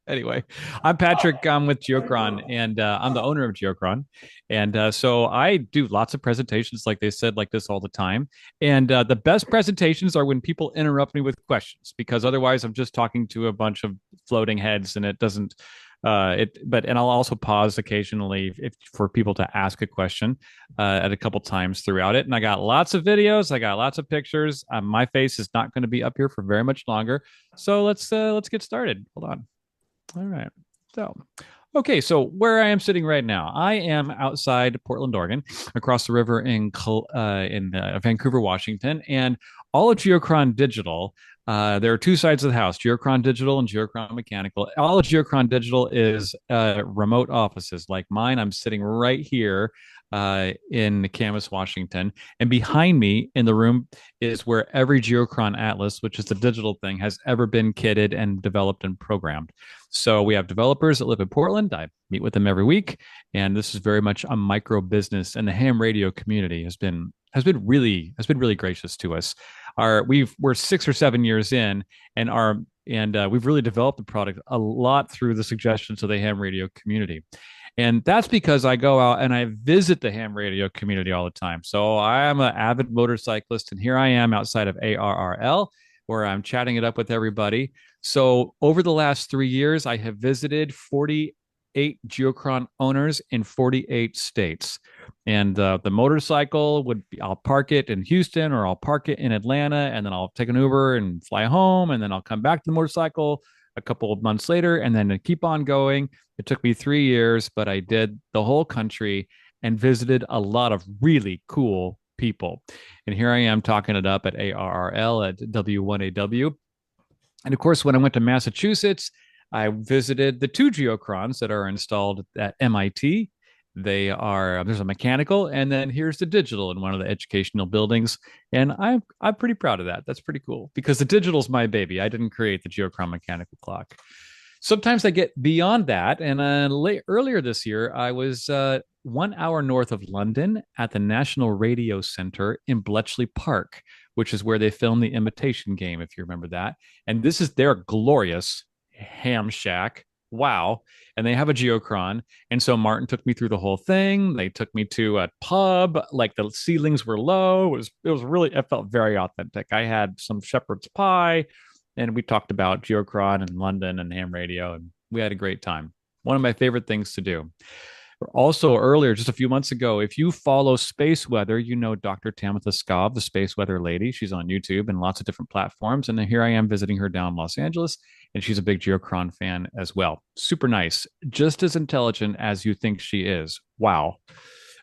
Anyway, I'm Patrick. I'm with Geochron, and I'm the owner of Geochron. And so I do lots of presentations, like they said, like this all the time. And the best presentations are when people interrupt me with questions, because otherwise I'm just talking to a bunch of floating heads, and it doesn't. And I'll also pause occasionally if for people to ask a question at a couple times throughout it. And I got lots of videos, I got lots of pictures. My face is not going to be up here for very much longer, so let's get started. Hold on. All right. So, okay. So where I am sitting right now, I am outside Portland, Oregon, across the river in Vancouver, Washington, and all of Geochron Digital. There are two sides of the house: Geochron Digital and Geochron Mechanical. All of Geochron Digital is remote offices like mine. I'm sitting right here in Camas, Washington, and behind me in the room is where every Geochron Atlas, which is the digital thing, has ever been kitted and developed and programmed. So we have developers that live in Portland. I meet with them every week, and this is very much a micro business. And the ham radio community has been really gracious to us. We're 6 or 7 years in, and we've really developed the product a lot through the suggestions of the ham radio community. And that's because I go out and I visit the ham radio community all the time. So I am an avid motorcyclist, and here I am outside of ARRL, where I'm chatting it up with everybody. So over the last 3 years, I have visited 48 Geochron owners in 48 states. And the motorcycle I'll park it in Houston, or I'll park it in Atlanta, and then I'll take an Uber and fly home, and then I'll come back to the motorcycle a couple of months later, and then keep on going. It took me 3 years, but I did the whole country and visited a lot of really cool people. And here I am talking it up at ARRL at W1AW. And of course, when I went to Massachusetts, I visited the two Geochrons that are installed at MIT. There's a mechanical, and then here's the digital in one of the educational buildings. And I'm pretty proud of that. That's pretty cool, because the digital's my baby. I didn't create the Geochron mechanical clock. Sometimes I get beyond that. And earlier this year, I was 1 hour north of London at the National Radio Center in Bletchley Park, which is where they filmed the Imitation Game, if you remember that. And this is their glorious ham shack. Wow. And they have a Geochron. And so Martin took me through the whole thing. They took me to a pub, like the ceilings were low. It was really, it felt very authentic. I had some shepherd's pie, and we talked about Geochron and London and ham radio, and we had a great time. One of my favorite things to do. Also, earlier, just a few months ago, if you follow space weather, you know Dr. Tamitha Skov, the space weather lady. She's on YouTube and lots of different platforms. And here I am visiting her down in Los Angeles, and she's a big Geochron fan as well. Super nice, just as intelligent as you think she is. Wow.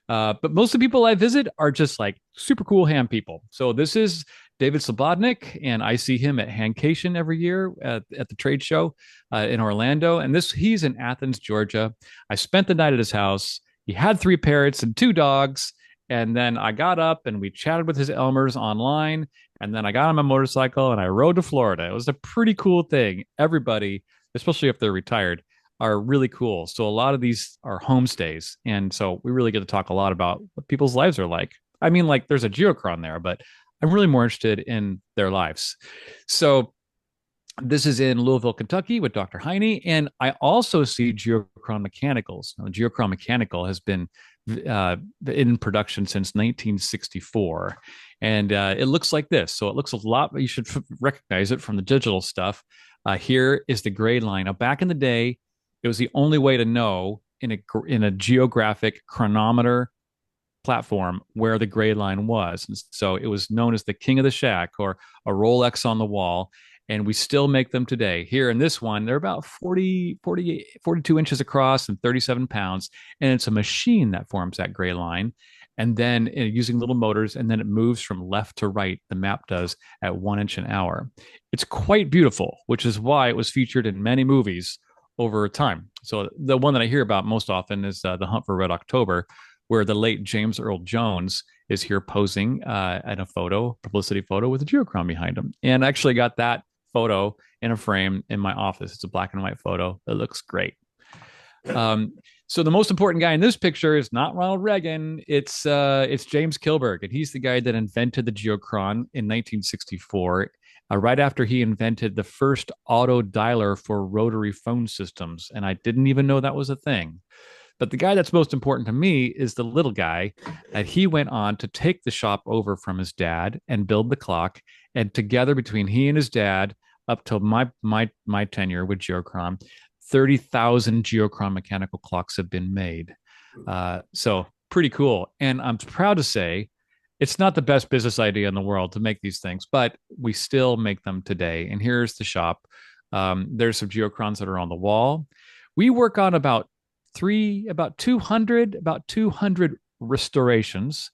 But most of the people I visit are just like super cool ham people. So this is David Slobodnik, and I see him at Hancation every year at the trade show in Orlando. And he's in Athens, Georgia. I spent the night at his house. He had 3 parrots and 2 dogs. And then I got up and we chatted with his Elmers online. And then I got on my motorcycle and I rode to Florida. It was a pretty cool thing. Everybody, especially if they're retired, are really cool. So a lot of these are homestays. And so we really get to talk a lot about what people's lives are like. I mean, like there's a Geochron there, but I'm really more interested in their lives. So this is in Louisville, Kentucky with Dr. Heine. And I also see Geochron Mechanicals. Now, Geochron Mechanical has been in production since 1964. And it looks like this. So it looks a lot, you should recognize it from the digital stuff. Here is the grade line. Now, back in the day, it was the only way to know in a geographic chronometer platform where the grade line was. And so it was known as the king of the shack, or a Rolex on the wall. And we still make them today. Here in this one, they're about 42 inches across and 37 pounds. And it's a machine that forms that gray line. And then using little motors, and then it moves from left to right, the map does, at 1 inch an hour. It's quite beautiful, which is why it was featured in many movies over time. So the one that I hear about most often is The Hunt for Red October, where the late James Earl Jones is here posing at a publicity photo with a Geochron behind him. And I actually got that photo in a frame in my office. It's a black and white photo. It looks great. So the most important guy in this picture is not Ronald Reagan. It's James Kilberg, and he's the guy that invented the Geochron in 1964 right after he invented the first auto dialer for rotary phone systems. And I didn't even know that was a thing. But the guy that's most important to me is the little guy that he went on to take the shop over from his dad and build the clock. And together between he and his dad, up till my tenure with Geochron, 30,000 Geochron mechanical clocks have been made. So pretty cool. And I'm proud to say it's not the best business idea in the world to make these things, but we still make them today. And here's the shop. There's some Geochrons that are on the wall. We work on about 200 restorations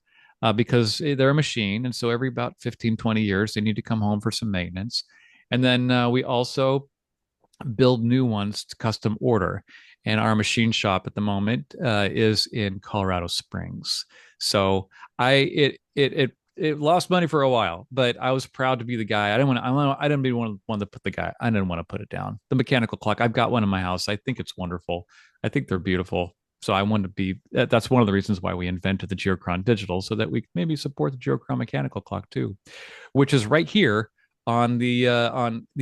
because they're a machine. And so every about 15, 20 years, they need to come home for some maintenance. And then we also build new ones to custom order. And our machine shop at the moment is in Colorado Springs. So it lost money for a while, but I was proud to be the guy. I didn't be one to put the guy. I didn't want to put it down. The mechanical clock. I've got one in my house. I think it's wonderful. I think they're beautiful. So I wanted to be. That's one of the reasons why we invented the Geochron Digital, so that we maybe support the Geochron mechanical clock too, which is right here on the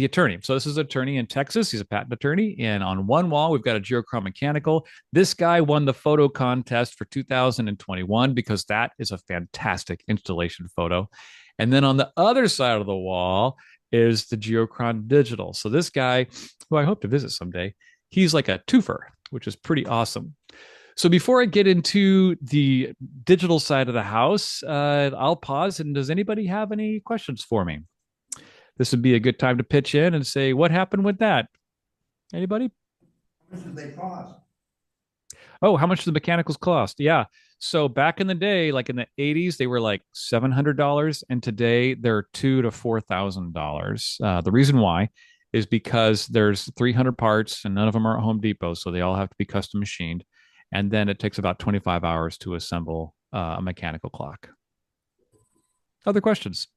attorney. So this is an attorney in Texas. He's a patent attorney, and on one wall we've got a Geochron mechanical. This guy won the photo contest for 2021 because that is a fantastic installation photo. And then on the other side of the wall is the Geochron digital. So this guy, who I hope to visit someday, he's like a twofer, which is pretty awesome. So before I get into the digital side of the house, I'll pause. And does anybody have any questions for me? This would be a good time to pitch in and say, what happened with that? Anybody? How much did they cost? Oh, how much do the mechanicals cost? Yeah. So back in the day, like in the 80s, they were like $700, and today they're $2,000 to $4,000. The reason why is because there's 300 parts and none of them are at Home Depot, so they all have to be custom machined, and then it takes about 25 hours to assemble a mechanical clock. Other questions?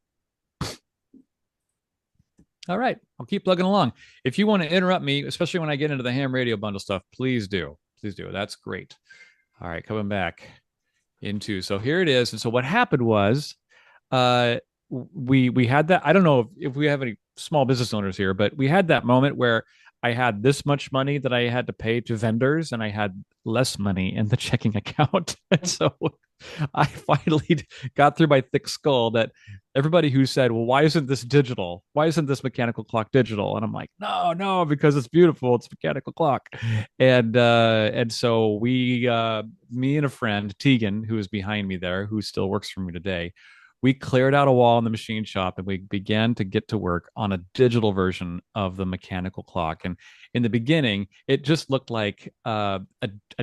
All right, I'll keep plugging along. If you want to interrupt me, especially when I get into the ham radio bundle stuff, please do. Please do. That's great. All right, coming back into, so here it is. And so what happened was uh we had that. I don't know if we have any small business owners here, but we had that moment where I had this much money that I had to pay to vendors and I had less money in the checking account. And so I finally got through my thick skull that everybody who said, well, why isn't this digital? Why isn't this mechanical clock digital? And I'm like, no, because it's beautiful. It's a mechanical clock. And so me and a friend, Tegan, who is behind me there, who still works for me today, we cleared out a wall in the machine shop and we began to get to work on a digital version of the mechanical clock. And in the beginning, it just looked like a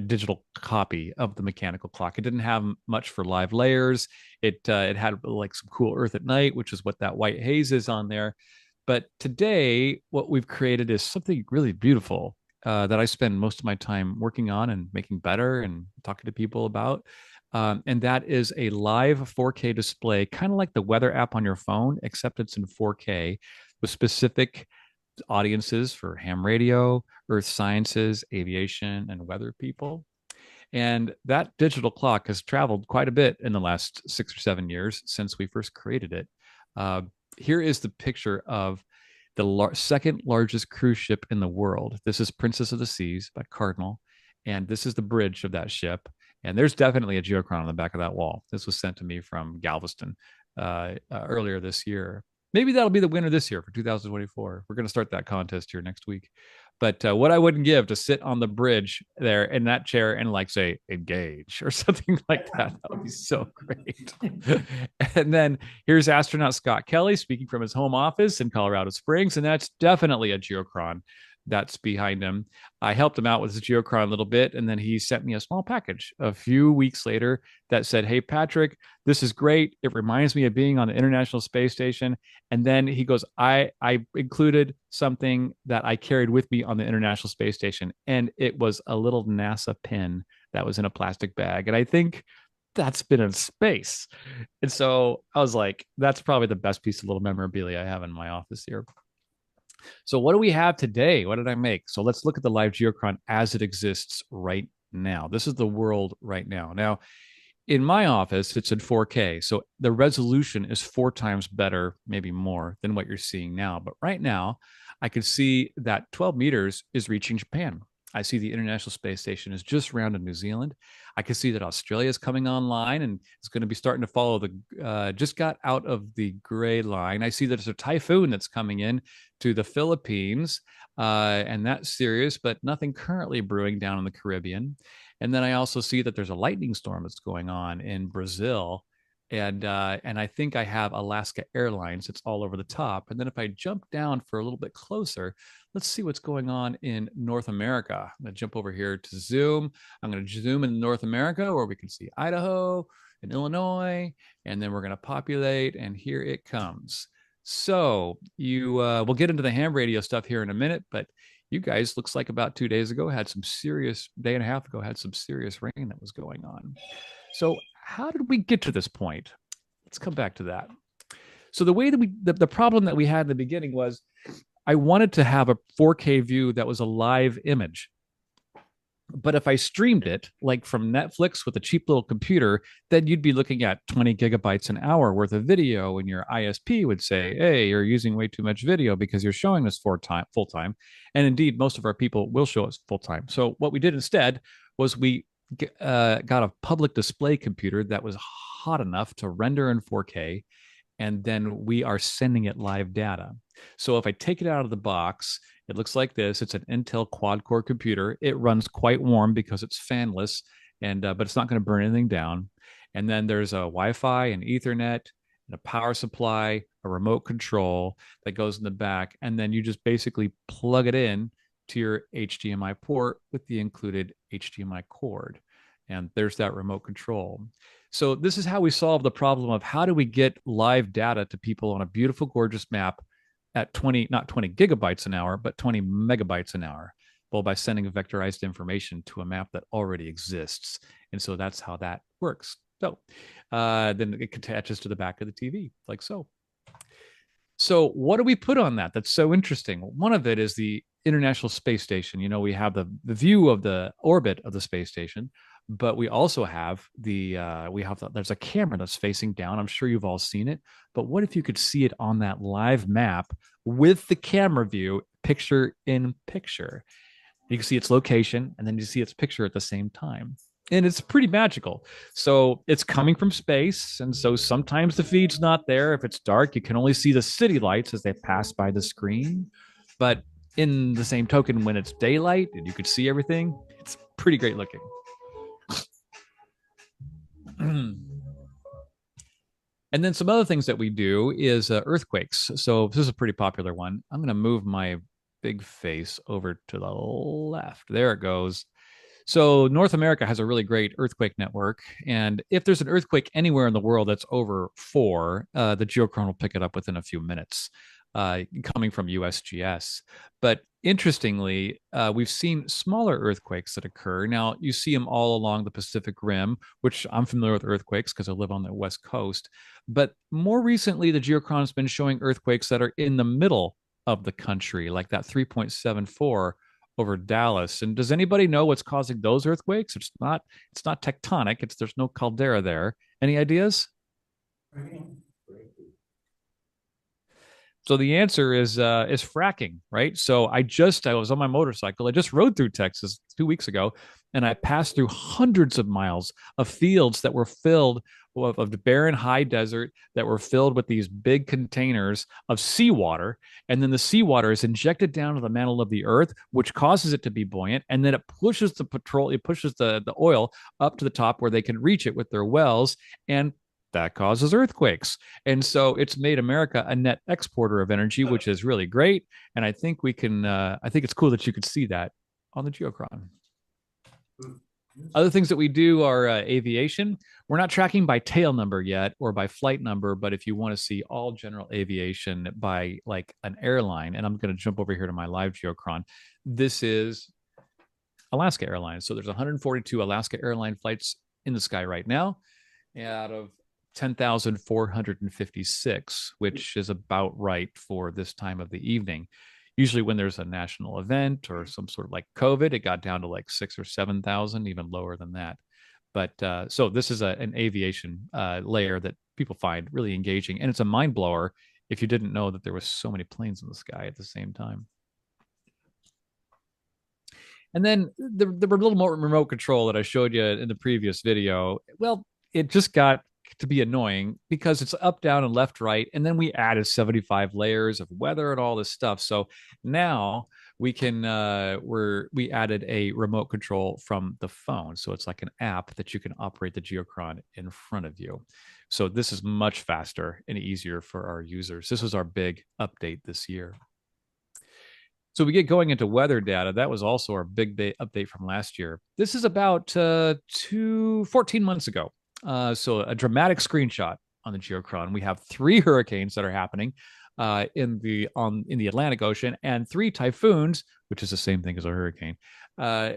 digital copy of the mechanical clock. It didn't have much for live layers. It had like some cool Earth at Night, which is what that white haze is on there. But today, what we've created is something really beautiful that I spend most of my time working on and making better and talking to people about. And that is a live 4K display, kind of like the weather app on your phone, except it's in 4K with specific audiences for ham radio, earth sciences, aviation, and weather people. And that digital clock has traveled quite a bit in the last 6 or 7 years since we first created it. Uh, Here is the picture of the second largest cruise ship in the world. This is Princess of the Seas by Cardinal, and this is the bridge of that ship. And there's definitely a Geochron on the back of that wall. This was sent to me from Galveston earlier this year. Maybe that'll be the winner this year for 2024. We're going to start that contest here next week. But what I wouldn't give to sit on the bridge there in that chair and like say engage or something like that. That would be so great. And then here's astronaut Scott Kelly speaking from his home office in Colorado Springs. And that's definitely a Geochron that's behind him. I helped him out with his Geochron a little bit, and then he sent me a small package a few weeks later that said, "Hey, Patrick, this is great. It reminds me of being on the International Space Station." And then he goes, I included something that I carried with me on the International Space Station, and it was a little NASA pin that was in a plastic bag. And I think that's been in space. And so I was like, that's probably the best piece of little memorabilia I have in my office here. So what do we have today? What did I make? So let's look at the live Geochron as it exists right now. This is the world right now. Now, in my office, it's in 4K. So the resolution is 4 times better, maybe more than what you're seeing now. But right now, I can see that 12 meters is reaching Japan. I see the International Space Station is just rounded New Zealand. I can see that Australia is coming online and it's going to be starting to follow just got out of the gray line. I see that there's a typhoon that's coming in to the Philippines, and that's serious, but nothing currently brewing down in the Caribbean. And then I also see that there's a lightning storm that's going on in Brazil. And I think I have Alaska Airlines. It's all over the top. And then if I jump down for a little bit closer, let's see what's going on in North America. I'm going to jump over here to Zoom. I'm going to zoom in North America where we can see Idaho and Illinois. And then we're going to populate, and here it comes. So we'll get into the ham radio stuff here in a minute, but you guys looks like about 2 days ago had some serious day and a half ago had some serious rain that was going on. So how did we get to this point? Let's come back to that. So the way that the problem that we had in the beginning was I wanted to have a 4K view that was a live image. But if I streamed it like from Netflix with a cheap little computer, then you'd be looking at 20 gigabytes an hour worth of video, and your ISP would say, "Hey, you're using way too much video because you're showing us full time." And indeed, most of our people will show us full time. So what we did instead was we got a public display computer that was hot enough to render in 4K, and then we are sending it live data. So if I take it out of the box, it looks like this. It's an Intel quad-core computer. It runs quite warm because it's fanless, but it's not going to burn anything down. And then there's a Wi-Fi and Ethernet and a power supply, a remote control that goes in the back, and then you just basically plug it in to your HDMI port with the included HDMI cord. And there's that remote control. So this is how we solve the problem of how do we get live data to people on a beautiful, gorgeous map at not 20 gigabytes an hour, but 20 megabytes an hour. Well, by sending vectorized information to a map that already exists. And so that's how that works. So then it attaches to the back of the TV, like so. So what do we put on that? That's so interesting. One of it is the International Space Station. We have the view of the orbit of the space station, but we also have there's a camera that's facing down. I'm sure you've all seen it, but what if you could see it on that live map with the camera view, picture in picture? You can see its location, and then you see its picture at the same time. And it's pretty magical. So it's coming from space. And so sometimes the feed's not there. If it's dark, you can only see the city lights as they pass by the screen. But in the same token, when it's daylight and you could see everything, it's pretty great looking. And then some other things that we do is earthquakes. So this is a pretty popular one. I'm going to move my big face over to the left. There it goes. So North America has a really great earthquake network. And if there's an earthquake anywhere in the world that's over 4, the Geochron will pick it up within a few minutes, coming from USGS. But interestingly, we've seen smaller earthquakes that occur. Now, you see them all along the Pacific Rim, which I'm familiar with earthquakes because I live on the West Coast. But more recently, the Geochron has been showing earthquakes that are in the middle of the country, like that 3.74 over Dallas. And does anybody know what's causing those earthquakes? It's not tectonic. There's no caldera there. Any ideas? So the answer is fracking, right? So I was on my motorcycle. I just rode through Texas 2 weeks ago, and I passed through hundreds of miles of fields that were filled of the barren high desert that were filled with these big containers of seawater. And then the seawater is injected down to the mantle of the earth, which causes it to be buoyant. And then it pushes the oil up to the top where they can reach it with their wells. And that causes earthquakes. And so it's made America a net exporter of energy, which is really great. And I think I think it's cool that you could see that on the Geochron. Other things that we do are aviation. We're not tracking by tail number yet or by flight number, but if you want to see all general aviation by like an airline, and I'm going to jump over here to my live Geochron, this is Alaska Airlines. So there's 142 Alaska airline flights in the sky right now out of 10,456, which is about right for this time of the evening. Usually when there's a national event or some sort of like COVID, it got down to like 6,000 or 7,000, even lower than that. But so this is an aviation layer that people find really engaging, and it's a mind blower if you didn't know that there was so many planes in the sky at the same time. And then the little more remote control that I showed you in the previous video, well, it just got to be annoying because it's up, down, and left, right. And then we added 75 layers of weather and all this stuff. So now we added a remote control from the phone. So it's like an app that you can operate the Geochron in front of you. So this is much faster and easier for our users. This was our big update this year. So we get going into weather data. That was also our big day update from last year. This is about 14 months ago. So a dramatic screenshot on the Geochron. We have 3 hurricanes that are happening in the Atlantic Ocean, and 3 typhoons, which is the same thing as a hurricane,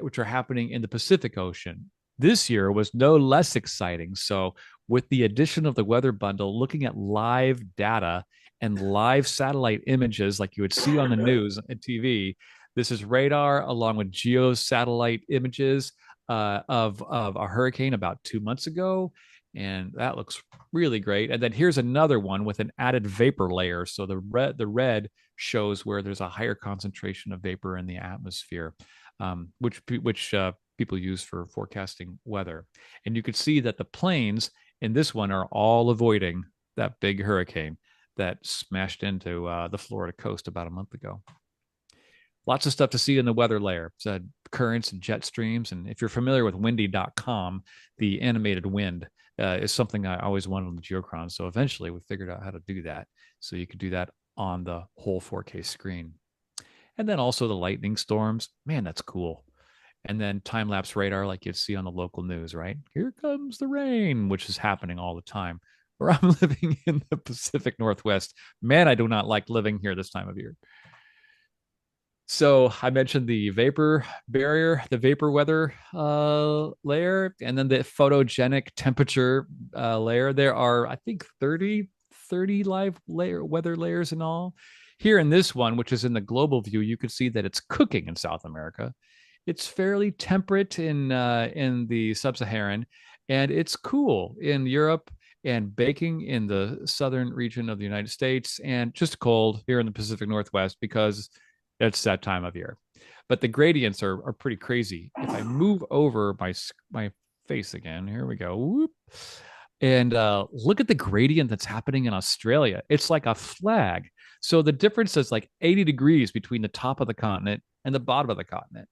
which are happening in the Pacific Ocean. This year was no less exciting. So with the addition of the weather bundle, looking at live data and live satellite images like you would see on the news and TV. This is radar along with geo satellite images of a hurricane about 2 months ago. And that looks really great. And then here's another one with an added vapor layer. So the red shows where there's a higher concentration of vapor in the atmosphere, which people use for forecasting weather. And you could see that the planes in this one are all avoiding that big hurricane that smashed into the Florida coast about a month ago. Lots of stuff to see in the weather layer. It's, currents and jet streams. And if you're familiar with windy.com, the animated wind is something I always wanted on the Geochron. So eventually we figured out how to do that. So you could do that on the whole 4K screen. And then also the lightning storms. Man, that's cool. And then time lapse radar, like you'd see on the local news, right? Here comes the rain, which is happening all the time. Where I'm living in the Pacific Northwest. Man, I do not like living here this time of year. So I mentioned the vapor barrier, the vapor weather layer, and then the photogenic temperature layer. There are, I think, 30 live weather layers in all. Here in this one, which is in the global view, you can see that it's cooking in South America. It's fairly temperate in the sub-Saharan, and it's cool in Europe and baking in the southern region of the United States, and just cold here in the Pacific Northwest because it's that time of year. But the gradients are pretty crazy. If I move over my face again, here we go. Whoop. And look at the gradient that's happening in Australia. It's like a flag. So the difference is like 80 degrees between the top of the continent and the bottom of the continent.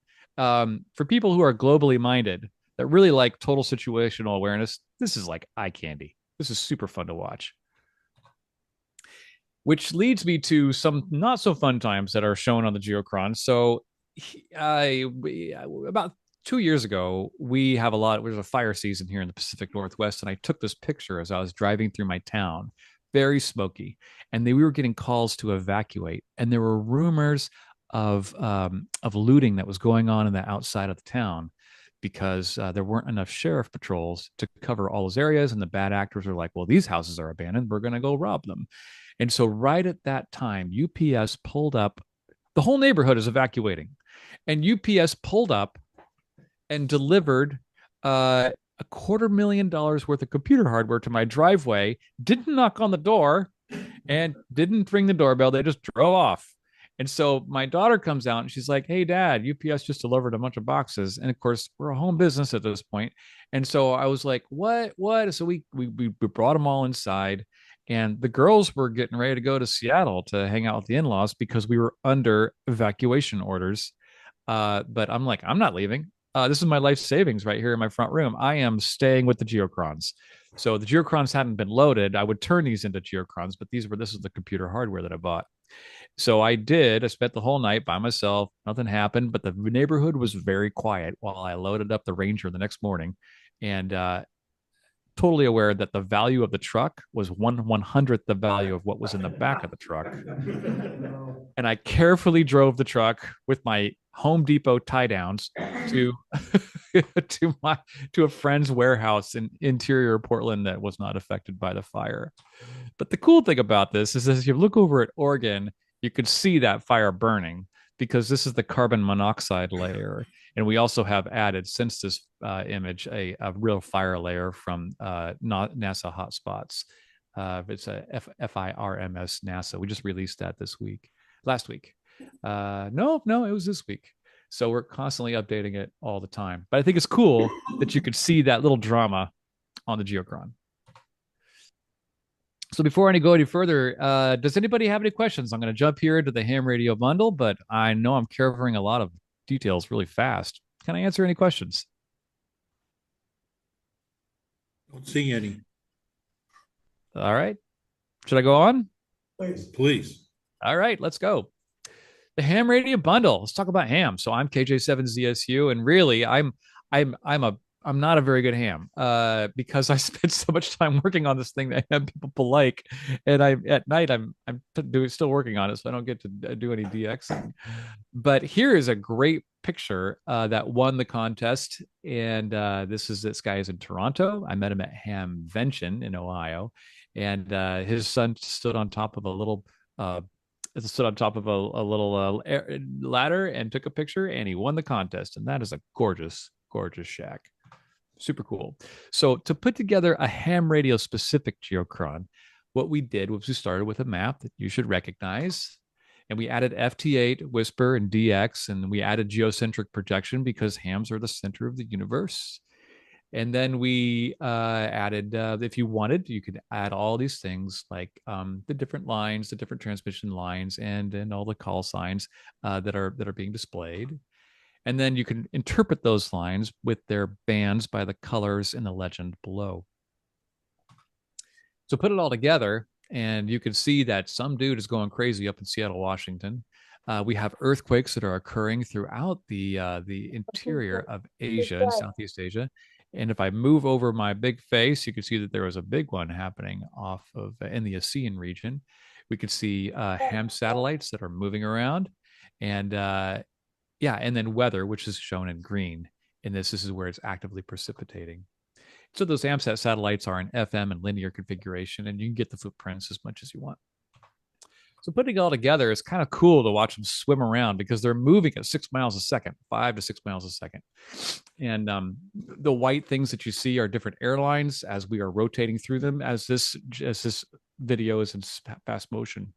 For people who are globally minded that really like total situational awareness, this is like eye candy. This is super fun to watch. Which leads me to some not so fun times that are shown on the Geochron. So, about 2 years ago, there's a fire season here in the Pacific Northwest, and I took this picture as I was driving through my town, very smoky, and we were getting calls to evacuate, and there were rumors of looting that was going on in the outside of the town because there weren't enough sheriff patrols to cover all those areas, and the bad actors were like, well, these houses are abandoned, we're going to go rob them. And so right at that time, UPS pulled up. The whole neighborhood is evacuating, and UPS pulled up and delivered $250,000 worth of computer hardware to my driveway. Didn't knock on the door and didn't ring the doorbell. They just drove off. And so my daughter comes out and she's like, hey, Dad, UPS just delivered a bunch of boxes. And of course, we're a home business at this point. And so I was like, what? So we brought them all inside. And the girls were getting ready to go to Seattle to hang out with the in-laws because we were under evacuation orders. But I'm like, I'm not leaving. This is my life savings right here in my front room. I am staying with the Geochrons. So the Geochrons hadn't been loaded. I would turn these into Geochrons, but this is the computer hardware that I bought. So I did. I spent the whole night by myself. Nothing happened, but the neighborhood was very quiet while I loaded up the Ranger the next morning, and totally aware that the value of the truck was 1/100th the value of what was in the back of the truck. And I carefully drove the truck with my Home Depot tie downs to to a friend's warehouse in interior Portland that was not affected by the fire. But the cool thing about this is as you look over at Oregon, you could see that fire burning because this is the carbon monoxide layer. And we also have added, since this image, a real fire layer from NASA hotspots. It's a FIRMS NASA. We just released that last week. No, it was this week. So we're constantly updating it all the time. But I think it's cool that you could see that little drama on the Geochron. So before I go any further, does anybody have any questions? I'm going to jump here into the ham radio bundle, but I know I'm covering a lot of details really fast. Can I answer any questions? Don't see any. All right. Should I go on? Please. All right, let's go. The ham radio bundle. Let's talk about ham. So I'm KJ7ZSU, and really, I'm not a very good ham because I spent so much time working on this thing that ham people like, and I at night I'm still working on it, so I don't get to do any DXing. But here is a great picture that won the contest, and this guy is in Toronto. I met him at Hamvention in Ohio, and his son stood on top of a little ladder and took a picture, and he won the contest. And that is a gorgeous, gorgeous shack. Super cool. So to put together a ham radio specific Geochron, what we did was we started with a map that you should recognize, and we added FT8, Whisper, and DX, and we added geocentric projection because hams are the center of the universe. And then we added, if you wanted, you could add all these things like the different lines, the different transmission lines, and all the call signs that are being displayed. And then you can interpret those lines with their bands by the colors in the legend below. So put it all together, and you can see that some dude is going crazy up in Seattle, Washington. We have earthquakes that are occurring throughout the interior of Asia and Southeast Asia. And if I move over my big face, you can see that there was a big one happening off of in the ASEAN region. We could see ham satellites that are moving around, and and then weather, which is shown in green. And this is where it's actively precipitating. So those AMSAT satellites are in FM and linear configuration, and you can get the footprints as much as you want. So putting it all together is kind of cool to watch them swim around because they're moving at 6 miles a second, 5 to 6 miles a second. And the white things that you see are different airlines as we are rotating through them as this video is in fast motion.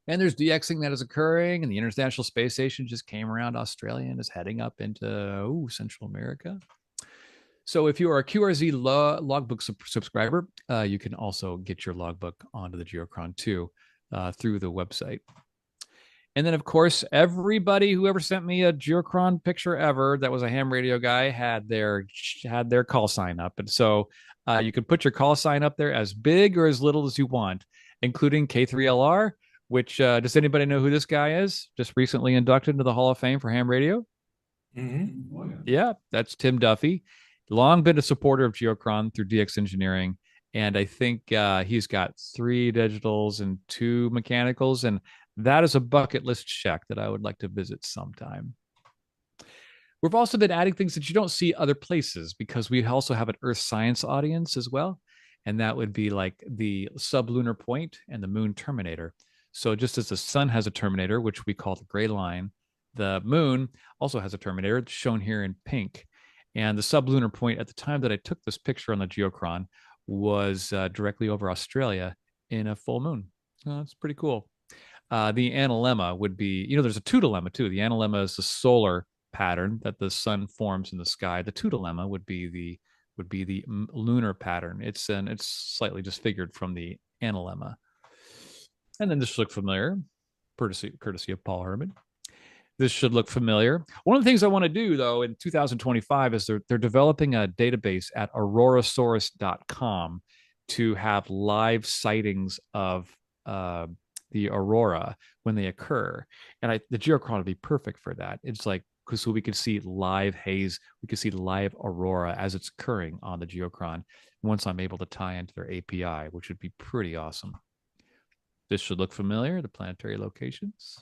And there's DXing that is occurring, and the International Space Station just came around Australia and is heading up into Central America. So if you are a QRZ logbook subscriber, you can also get your logbook onto the Geochron too through the website. And then, of course, everybody who ever sent me a Geochron picture ever that was a ham radio guy had their call sign up. And so you can put your call sign up there as big or as little as you want, including K3LR, which does anybody know who this guy is? Just recently inducted into the Hall of Fame for ham radio. Mm-hmm. Oh, yeah, that's Tim Duffy. Long been a supporter of Geochron through DX Engineering, and I think he's got 3 digitals and 2 mechanicals, and that is a bucket list check that I would like to visit sometime. We've also been adding things that you don't see other places because we also have an Earth science audience as well, and that would be like the sublunar point and the moon terminator. So just as the sun has a terminator, which we call the gray line, the moon also has a terminator. It's shown here in pink. And the sublunar point at the time that I took this picture on the Geochron was directly over Australia in a full moon. That's pretty cool. The analemma would be, there's a tudilemma too. The analemma is the solar pattern that the sun forms in the sky. The tudilemma would be the lunar pattern. It's slightly disfigured from the analemma. And then this should look familiar, courtesy of Paul Herman. This should look familiar. One of the things I want to do, though, in 2025 is they're developing a database at aurorasaurus.com to have live sightings of the aurora when they occur. And the Geochron would be perfect for that. It's like, so we could see live haze, we could see live aurora as it's occurring on the Geochron once I'm able to tie into their API, which would be pretty awesome. This should look familiar, the planetary locations.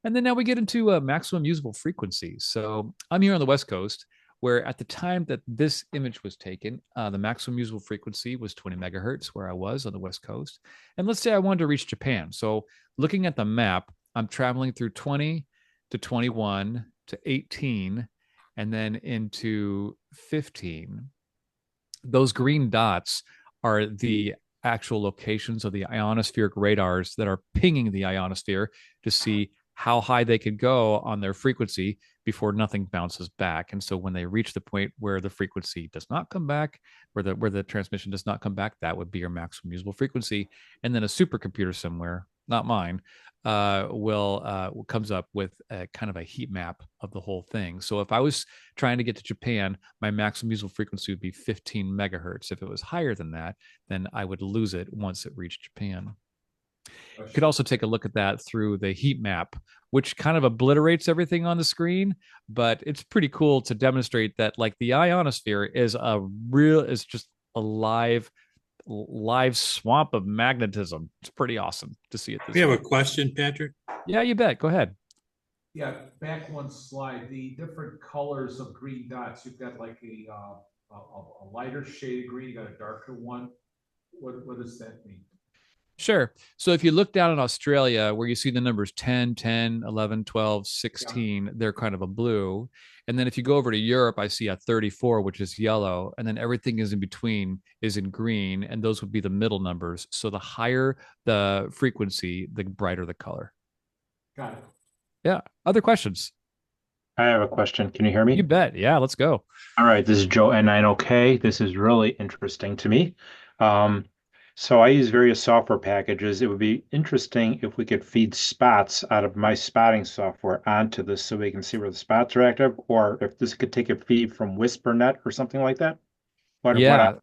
And then now we get into maximum usable frequencies. So I'm here on the West Coast, where at the time that this image was taken, the maximum usable frequency was 20 megahertz, where I was on the West Coast. And let's say I wanted to reach Japan. So looking at the map, I'm traveling through 20 to 21 to 18 and then into 15. Those green dots are the actual locations of the ionospheric radars that are pinging the ionosphere to see how high they could go on their frequency before nothing bounces back. And so when they reach the point where the frequency does not come back, where the transmission does not come back, that would be your maximum usable frequency. And then a supercomputer somewhere, not mine, will comes up with a kind of a heat map of the whole thing. So if I was trying to get to Japan, my maximum usable frequency would be 15 megahertz. If it was higher than that, then I would lose it once it reached Japan. You could also take a look at that through the heat map, which kind of obliterates everything on the screen, but it's pretty cool to demonstrate that like the ionosphere is just a live swamp of magnetism. It's pretty awesome to see it this We have way. a question, Patrick. Yeah, you bet. Go ahead. Yeah, back one slide, the different colors of green dots, you've got like a lighter shade of green, you got a darker one. What does that mean? Sure. So if you look down in Australia where you see the numbers 10, 10, 11, 12, 16, they're kind of a blue. And then if you go over to Europe, I see a 34, which is yellow. And then everything is in between is in green. And those would be the middle numbers. So the higher the frequency, the brighter the color. Got it. Yeah. Other questions? I have a question. Can you hear me? You bet. Yeah, let's go. All right, this is Joe N90K. This is really interesting to me. So I use various software packages. It would be interesting if we could feed spots out of my spotting software onto this so we can see where the spots are active, or if this could take a feed from WhisperNet or something like that. Yeah.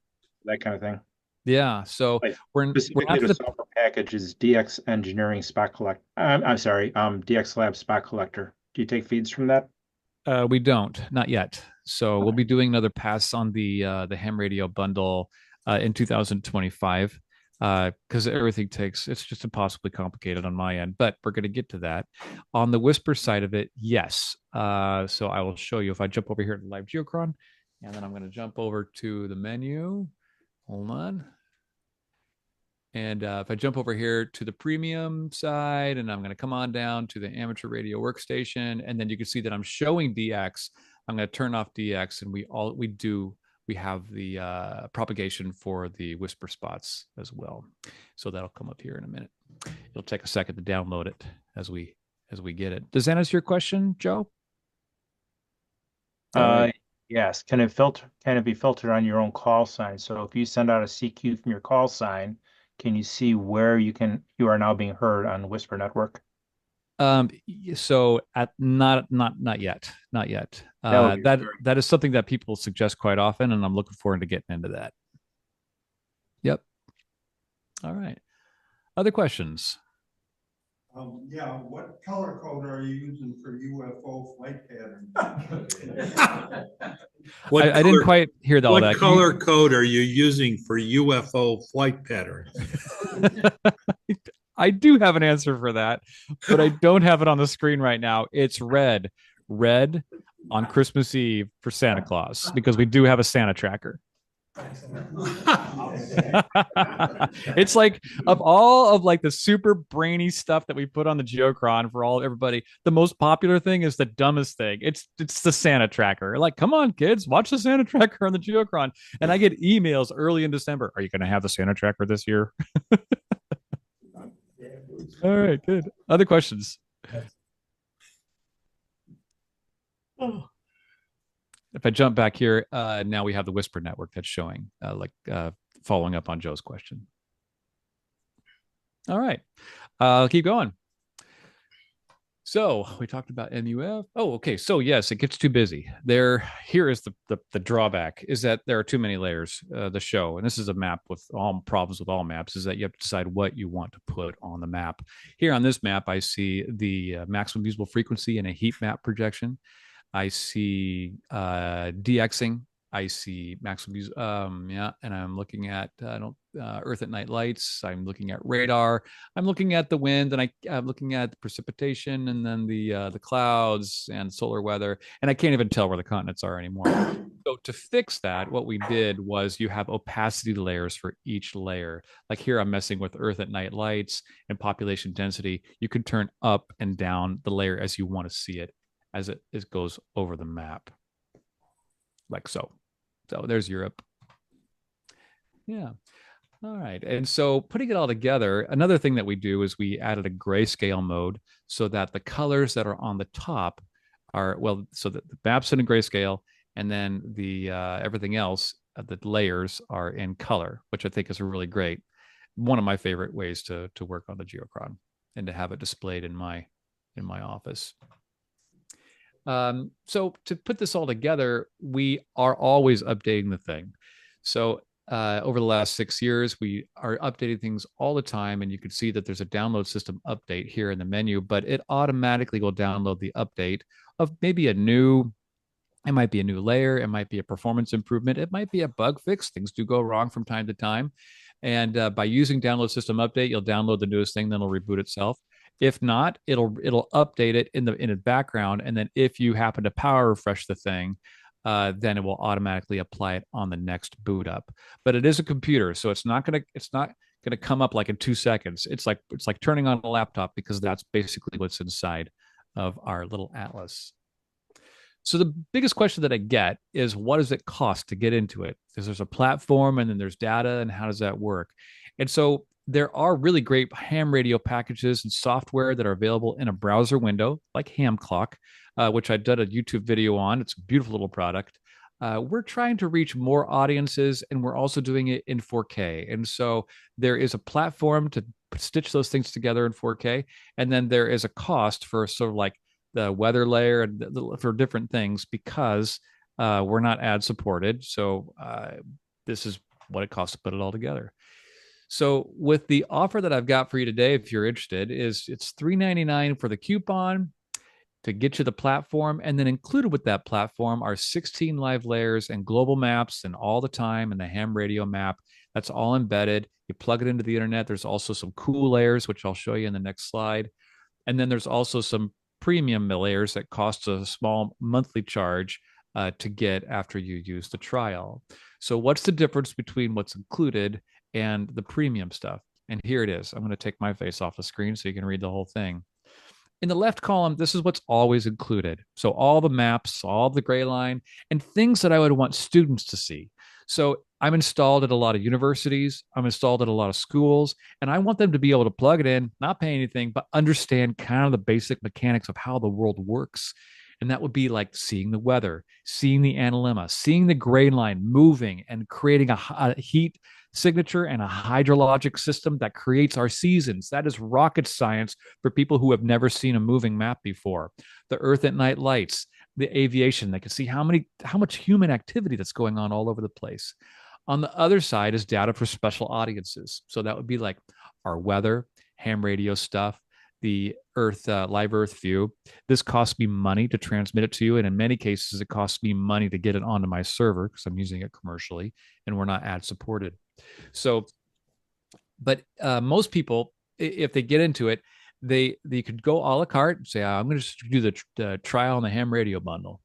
That kind of thing. Yeah. So Like we're specifically not to the the software package is DX Engineering Spot Collect. I'm sorry, DX Lab Spot Collector. Do you take feeds from that? We don't, not yet. So we'll Okay. be doing another pass on the ham radio bundle in 2025 because everything it's just impossibly complicated on my end. But we're going to get to that. On the Whisper side of it, yes. So I will show you if I jump over here to Live Geochron, and then I'm going to jump over to the menu. Hold on. And if I jump over here to the premium side, and I'm going to come on down to the amateur radio workstation, and then you can see that I'm showing DX. I'm going to turn off DX, and we have the propagation for the whisper spots as well. So that'll come up here in a minute. It'll take a second to download it as we get it. Does that answer your question, Joe? Yes. Can it be filtered on your own call sign? So if you send out a CQ from your call sign, can you see where you are now being heard on the Whisper network? So not yet. That is something that people suggest quite often, and I'm looking forward to getting into that. Yep. All right. Other questions? Yeah, what color code are you using for UFO flight patterns? I didn't quite hear all that. What color code are you using for UFO flight patterns? I do have an answer for that, but I don't have it on the screen right now. It's red on Christmas Eve for Santa Claus, because we do have a Santa tracker. It's like, of all of like the super brainy stuff that we put on the Geochron for everybody, the most popular thing is the dumbest thing. It's the Santa tracker. Like, come on, kids, watch the Santa tracker on the Geochron. And I get emails early in December. Are you going to have the Santa tracker this year? All right, good. Other questions? Oh. If I jump back here, now we have the Whisper network that's showing, following up on Joe's question. All right, I'll keep going. So we talked about MUF. Oh, okay. So yes, it gets too busy. Here is the drawback, is that there are too many layers to show. And this is a map with all problems with all maps, is that you have to decide what you want to put on the map. Here on this map, I see the maximum usable frequency and a heat map projection. I see DXing. I see maximum use. And I'm looking at, Earth at night lights. I'm looking at radar. I'm looking at the wind, and I'm looking at the precipitation, and then the clouds and solar weather. And I can't even tell where the continents are anymore. So to fix that, what we did was you have opacity layers for each layer. Like here, I'm messing with Earth at night lights and population density. You can turn up and down the layer as you want to see it as it goes over the map, like so. So there's Europe. Yeah. All right. And so putting it all together, another thing that we do is we added a grayscale mode so that the colors that are on the top are, well, so that the map's in a grayscale and then the everything else, the layers are in color, which I think is really great. One of my favorite ways to work on the Geochron and to have it displayed in my office. So to put this all together, we are always updating the thing. So over the last 6 years, we are updating things all the time, and you can see that there's a download system update here in the menu, but it automatically will download the update of maybe it might be a new layer, it might be a performance improvement, it might be a bug fix. Things do go wrong from time to time. And by using download system update, you'll download the newest thing, then it'll reboot itself. If not, it'll update it in the background, and then if you happen to power refresh the thing, then it will automatically apply it on the next boot up. But it is a computer, so it's not gonna come up like in 2 seconds. It's like turning on a laptop because that's basically what's inside of our little atlas. So the biggest question that I get is what does it cost to get into it? Because there's a platform and then there's data, and how does that work? And so there are really great ham radio packages and software that are available in a browser window, like Ham Clock, which I did a YouTube video on. It's a beautiful little product. We're trying to reach more audiences, and we're also doing it in 4K. And so there is a platform to stitch those things together in 4K, and then there is a cost for sort of like the weather layer and for different things because we're not ad supported. So this is what it costs to put it all together. So with the offer that I've got for you today, if you're interested, is it's $3.99 for the coupon to get you the platform, and then included with that platform are 16 live layers and global maps and all the time and the ham radio map. That's all embedded. You plug it into the internet. There's also some cool layers, which I'll show you in the next slide. And then there's also some premium layers that cost a small monthly charge to get after you use the trial. So what's the difference between what's included and the premium stuff? And here it is. I'm going to take my face off the screen so you can read the whole thing. In the left column, this is what's always included. So all the maps, all the gray line, and things that I would want students to see. So I'm installed at a lot of universities, I'm installed at a lot of schools, and I want them to be able to plug it in, not pay anything, but understand kind of the basic mechanics of how the world works. And that would be like seeing the weather, seeing the analemma, seeing the gray line moving and creating a heat signature and a hydrologic system that creates our seasons. That is rocket science for people who have never seen a moving map before. The Earth at night lights, the aviation, they can see how much human activity that's going on all over the place. On the other side is data for special audiences. So that would be like our weather, ham radio stuff, the Earth, live Earth view. This costs me money to transmit it to you. And in many cases, it costs me money to get it onto my server because I'm using it commercially and we're not ad supported. So, but most people, if they get into it, they could go a la carte and say, I'm going to do the trial on the ham radio bundle.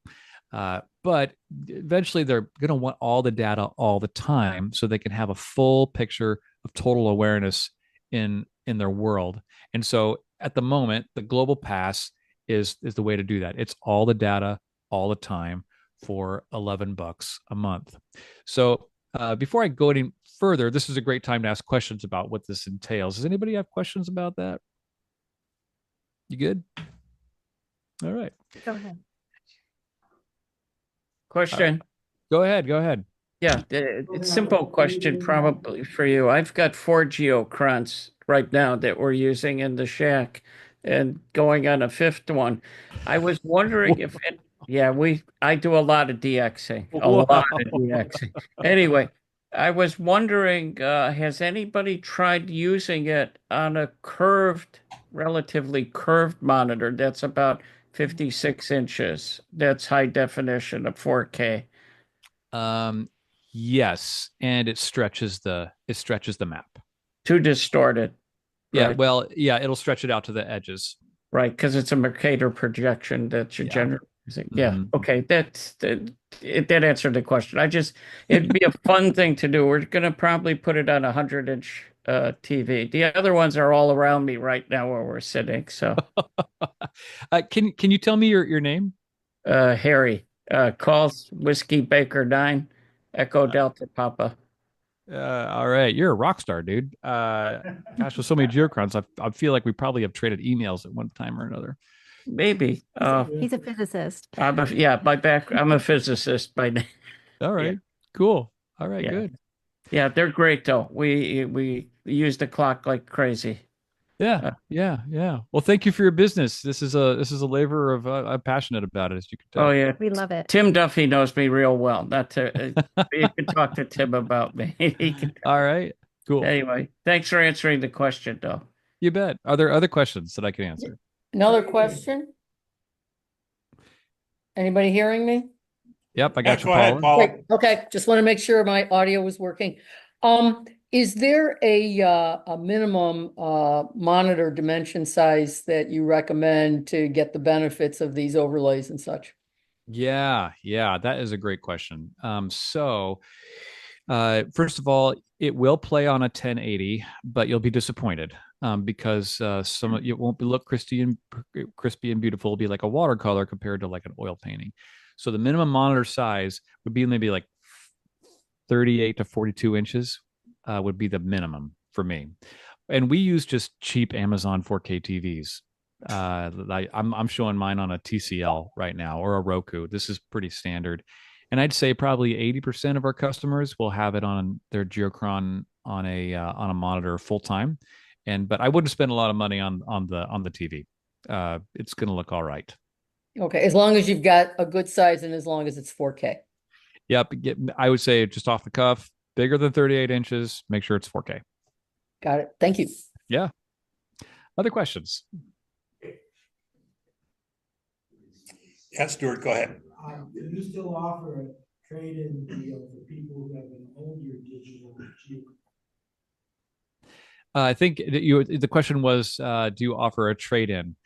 But eventually they're going to want all the data all the time so they can have a full picture of total awareness in their world. And so at the moment, the global pass is the way to do that. It's all the data all the time for $11 a month. So before I go any further, this is a great time to ask questions about what this entails. Does anybody have questions about that? You good? All right. Go ahead. Question. Go ahead. Yeah, it's a simple question probably for you. I've got 4 Geochrons right now that we're using in the shack and going on a 5th one. I was wondering if I do a lot of DXing, a lot of DXing. Anyway, I was wondering, has anybody tried using it on a relatively curved monitor that's about 56 inches? That's high definition of 4K. Yes, and it stretches the map. Too distorted. Yeah, Right. well, yeah, it'll stretch it out to the edges. Right, because it's a Mercator projection that you're Yeah. generating. Yeah, Mhm. okay, that answered the question. It'd be a fun thing to do. We're gonna probably put it on a 100-inch TV. The other ones are all around me right now where we're sitting. So, Can you tell me your name? Harry, calls Whiskey Baker 9, Echo Delta Papa. All right, you're a rock star, dude. Gosh, with so many geochrons, I feel like we probably have traded emails at one time or another. Maybe. He's a physicist. I'm a physicist by name. All Yeah, right, cool. All right, yeah, good. yeah. They're great though. We use the clock like crazy. Yeah, Uh, yeah. Well, thank you for your business. This is a labor of I'm passionate about it, as you can oh tell. yeah, We love it. Tim Duffy knows me real well. Not to You can talk to Tim about me. He can, All right, cool. anyway, thanks for answering the question though. You bet. Are there other questions that I can answer? Another question? Anybody hearing me? Yep, I got you, Go ahead, Paula. Paula. Great, okay, just want to make sure my audio was working. Is there a minimum monitor dimension size that you recommend to get the benefits of these overlays and such? Yeah, that is a great question. First of all, it will play on a 1080, but you'll be disappointed because it won't look crispy and beautiful. It'll be like a watercolor compared to like an oil painting. So the minimum monitor size would be maybe like 38 to 42 inches would be the minimum for me. And we use just cheap Amazon 4K TVs. I'm showing mine on a TCL right now or a Roku. This is pretty standard. And I'd say probably 80% of our customers will have it on their Geochron on a monitor full time. But I wouldn't spend a lot of money on the TV. It's going to look all right. Okay, as long as you've got a good size and as long as it's 4K. Yep. I would say just off the cuff, bigger than 38 inches. Make sure it's 4K. Got it. Thank you. Yeah. Other questions? Yeah, Stuart, go ahead. Do you still offer a trade-in deal for people who have an older digital Geochron? I think the question was, do you offer a trade-in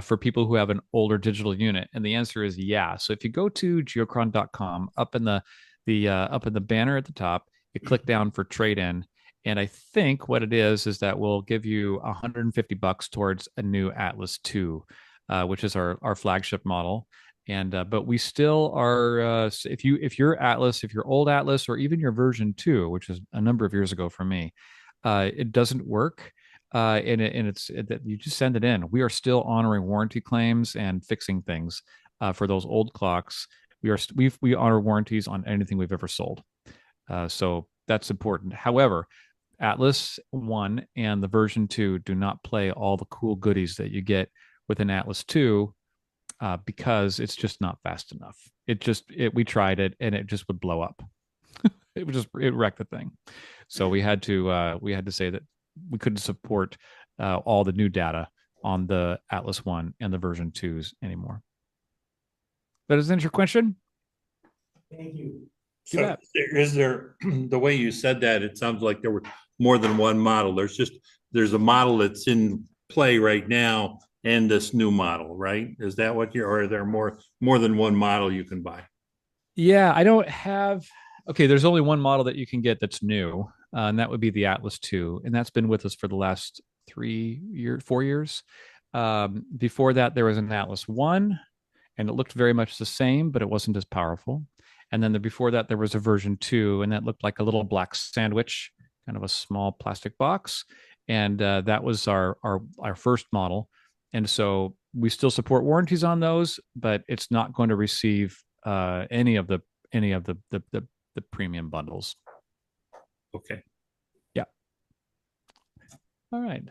for people who have an older digital unit? And the answer is yeah. So if you go to geochron.com, up in the banner at the top, you click down for trade-in, and I think what it is that we'll give you $150 towards a new Atlas II, which is our flagship model. And but we still are if your old Atlas or even your version 2, which is a number of years ago for me, it doesn't work, you just send it in. We are still honoring warranty claims and fixing things for those old clocks. We honor warranties on anything we've ever sold, so that's important. However, Atlas 1 and the version 2 do not play all the cool goodies that you get with an Atlas 2. Because it's just not fast enough. We tried it and it just would blow up. It wrecked the thing. So we had to say that we couldn't support all the new data on the Atlas 1 and the version 2s anymore. That is answer your question? Thank you. So is there, the way you said that, it sounds like there were more than one model. There's a model that's in play right now and this new model, right? Is that what or are there more than one model you can buy? Yeah, I don't have. Okay, there's only one model that you can get that's new, and that would be the Atlas 2, and that's been with us for the last 4 years. Before that, there was an Atlas 1, and it looked very much the same, but it wasn't as powerful. And then before that, there was a version 2, and that looked like a little black sandwich, kind of a small plastic box, and that was our first model. And so we still support warranties on those, but it's not going to receive any of the premium bundles. Okay. Yeah. All right.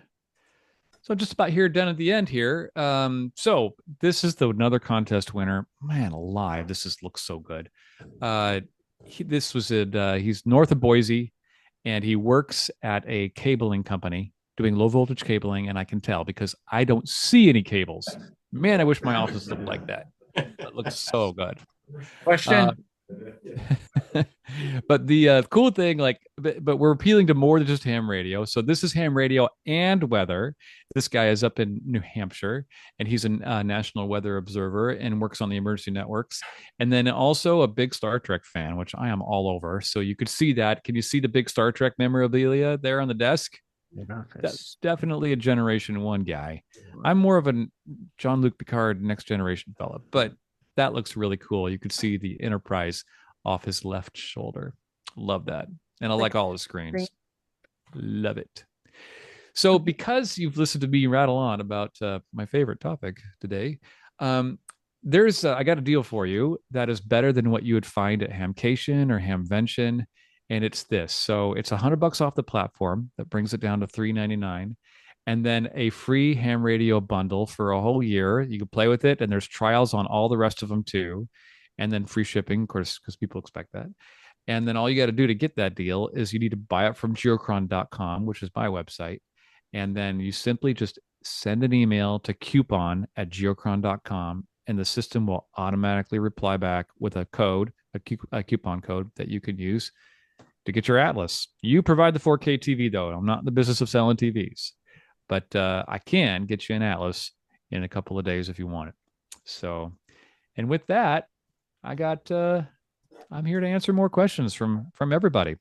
So just about here, done at the end here. So this is another contest winner. Man alive, looks so good. He's north of Boise, and he works at a cabling company doing low voltage cabling, and I can tell because I don't see any cables. Man, I wish my office looked like that. It looks so good. Question? But the cool thing, like, but we're appealing to more than just ham radio. So this is ham radio and weather. This guy is up in New Hampshire, and he's a national weather observer and works on the emergency networks. And then also a big Star Trek fan, which I am all over. So you could see that. Can you see the big Star Trek memorabilia there on the desk? That's definitely a Generation One guy. I'm more of a Jean-Luc Picard Next Generation fella, but that looks really cool. You could see the Enterprise off his left shoulder. Love that. And I like all his screens. Love it. So, because you've listened to me rattle on about my favorite topic today, there's I got a deal for you that is better than what you would find at Hamcation or Hamvention, and it's this. So it's $100 off the platform that brings it down to $3.99, and then a free ham radio bundle for a whole year. You can play with it, and there's trials on all the rest of them too, and then free shipping, of course, because people expect that. And then all you got to do to get that deal is you need to buy it from geochron.com, which is my website. And then you simply just send an email to coupon@geochron.com, and the system will automatically reply back with a code, a coupon code that you can use to get your Atlas. You provide the 4K TV, though. I'm not in the business of selling TVs, but I can get you an Atlas in a couple of days if you want it. So, and with that, I'm here to answer more questions from everybody.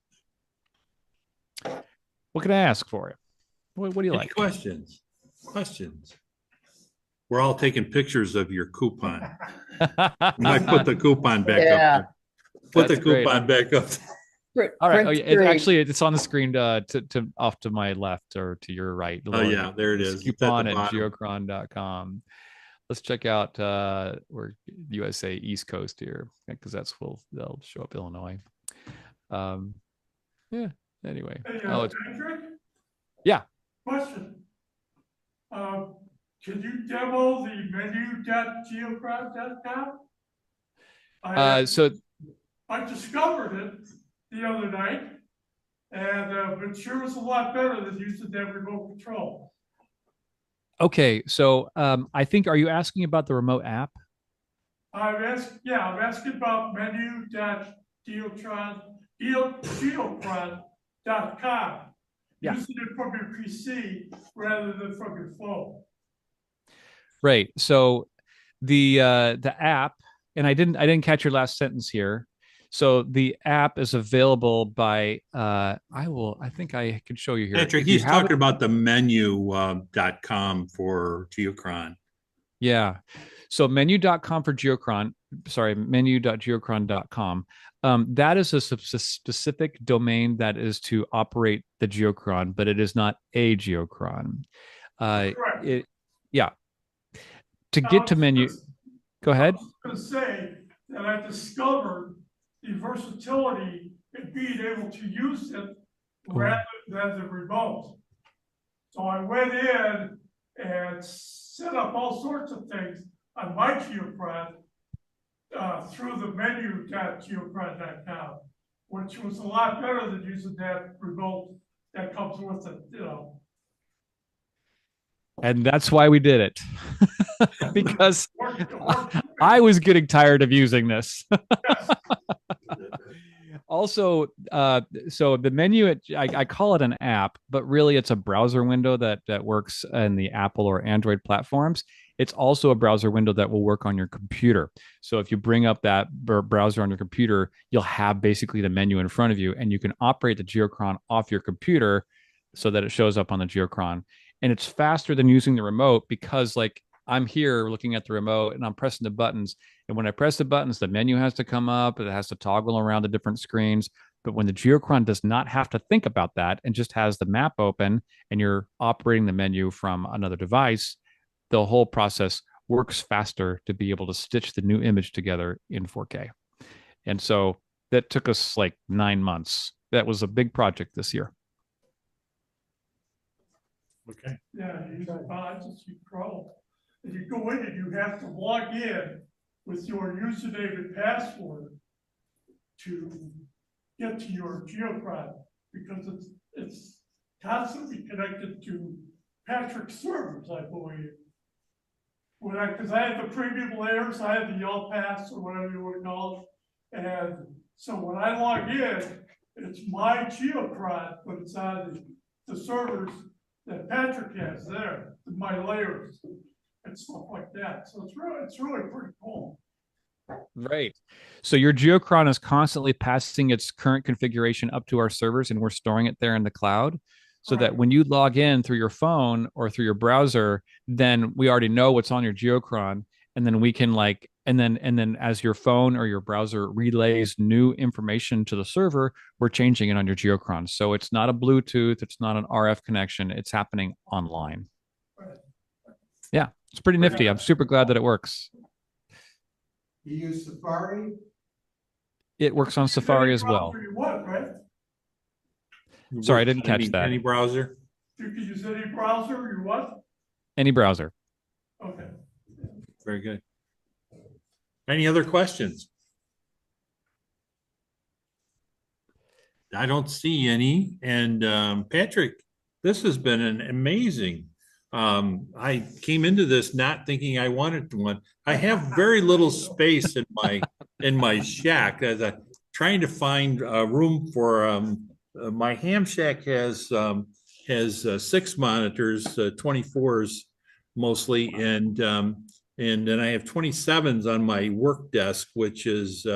What can I ask for you? What do you Any like? questions? We're all taking pictures of your coupon. I might put the coupon back up there. Put That's the great. coupon back up. All right. Oh, yeah. It's on the screen to off to my left or to your right. Oh, yeah, there it is. Coupon at geochron.com. Let's check out we're USA East Coast here, because they'll show up Illinois. Yeah. Anyway. Hey, It's Patrick? Yeah. Question. Can you demo the menu.geochron.com? so I discovered it the other night, and it sure was a lot better than using that remote control. okay. So I think, are you asking about the remote app? I'm asking about geochron.com. Yeah. Using it from your PC rather than from your phone. Right. So the app, and I didn't catch your last sentence here. So the app is available by I think I can show you here. Patrick, he's talking about the menu.com for Geochron. Yeah. So menu.com for Geochron, menu.geochron.com. That is a specific domain that is to operate the Geochron, but it is not a Geochron. Yeah. To get to menu, go ahead. I was going to say that I discovered the versatility in being able to use it rather than the remote. So I went in and set up all sorts of things on my Geochron through the menu.geochron.com, which was a lot better than using that remote that comes with it, And that's why we did it. Because I was getting tired of using this. Also, so the menu, I call it an app, but really it's a browser window that works in the Apple or Android platforms. It's also a browser window that will work on your computer. So if you bring up that browser on your computer, you'll have basically the menu in front of you, and you can operate the Geochron off your computer so that it shows up on the Geochron. And it's faster than using the remote, because like I'm here looking at the remote and I'm pressing the buttons. And when I press the buttons, the menu has to come up. It has to toggle around the different screens. But when the Geochron does not have to think about that and just has the map open and you're operating the menu from another device, the whole process works faster to be able to stitch the new image together in 4K. And so that took us like 9 months. That was a big project this year. Okay. Yeah, you use Pro. And you go in and you have to log in with your username and password to get to your Geochron, because it's constantly connected to Patrick's servers, I believe. Because I had the premium layers, I had the Yelp Pass or whatever you want to call it, and So when I log in, it's my Geochron, but it's on the servers that Patrick has there, my layers and stuff like that. So it's really pretty cool. Right. So your Geochron is constantly passing its current configuration up to our servers, and we're storing it there in the cloud. So that when you log in through your phone or through your browser, then we already know what's on your Geochron, and then we can like, and then as your phone or your browser relays new information to the server, we're changing it on your Geochron. So it's not a Bluetooth, it's not an RF connection, it's happening online. Yeah, it's pretty nifty. I'm super glad that it works. You use Safari? It works on Safari as well. You want, right? Sorry, I didn't catch that. Any browser? You can use any browser you want. Any browser. Okay. Very good. Any other questions? I don't see any. And Patrick, this has been an amazing. I came into this not thinking I wanted one. I have very little space in my shack as I'm trying to find room for my ham shack has 6 monitors, 24s mostly, and then I have 27s on my work desk, which is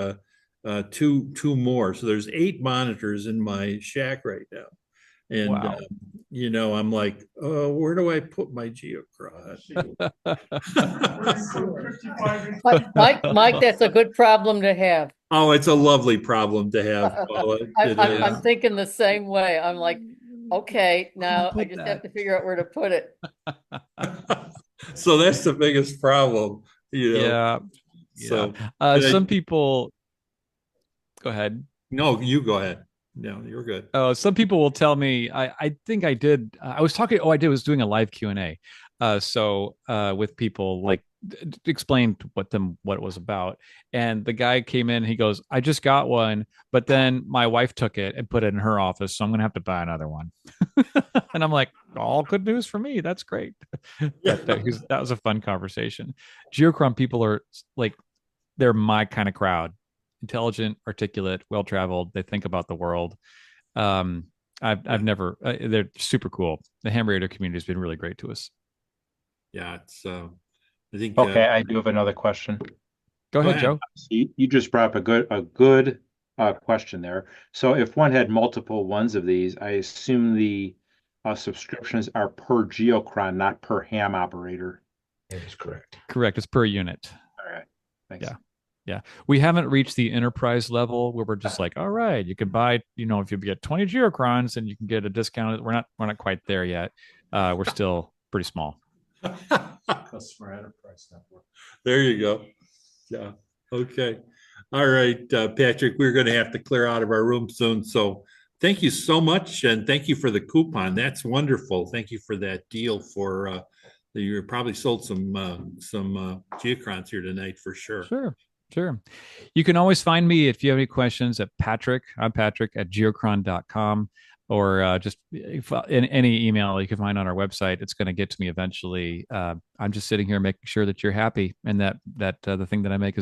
two more. So there's 8 monitors in my shack right now. And, wow. I'm like, oh, where do I put my Geochron? Mike, that's a good problem to have. Oh, it's a lovely problem to have. I'm thinking the same way. I'm like, okay, now I just have to figure out where to put it. So that's the biggest problem, Yeah. So some people go ahead. No, you go ahead. No, you're good. Some people will tell me, I think I did. I was was doing a live Q&A. With people like explained what it was about. And the guy came in, he goes, I just got one, but then my wife took it and put it in her office. So I'm going to have to buy another one. And I'm like, all good news for me. That's great. That was a fun conversation. Geochron people are like, they're my kind of crowd. Intelligent, articulate, well-traveled. They think about the world. I've never. They're super cool. The ham radio community has been really great to us. Yeah, it's. I think. Okay, I do have another question. Go ahead, Joe. You just brought up a good question there. So if one had multiple ones of these, I assume the subscriptions are per Geochron, not per ham operator. That is correct. Correct. It's per unit. All right. Thanks. Yeah. We haven't reached the enterprise level where we're just like, all right, you can buy, if you get 20 Geochrons and you can get a discount. We're not quite there yet. We're still pretty small. Customer enterprise network. There you go. Yeah. Okay. All right, Patrick, we're going to have to clear out of our room soon. So thank you so much. And thank you for the coupon. That's wonderful. Thank you for that deal for, you probably sold some Geochrons here tonight for sure. Sure. You can always find me if you have any questions at Patrick. I'm Patrick at geochron.com, or just in any email you can find on our website. It's going to get to me eventually. I'm just sitting here making sure that you're happy and that the thing that I make is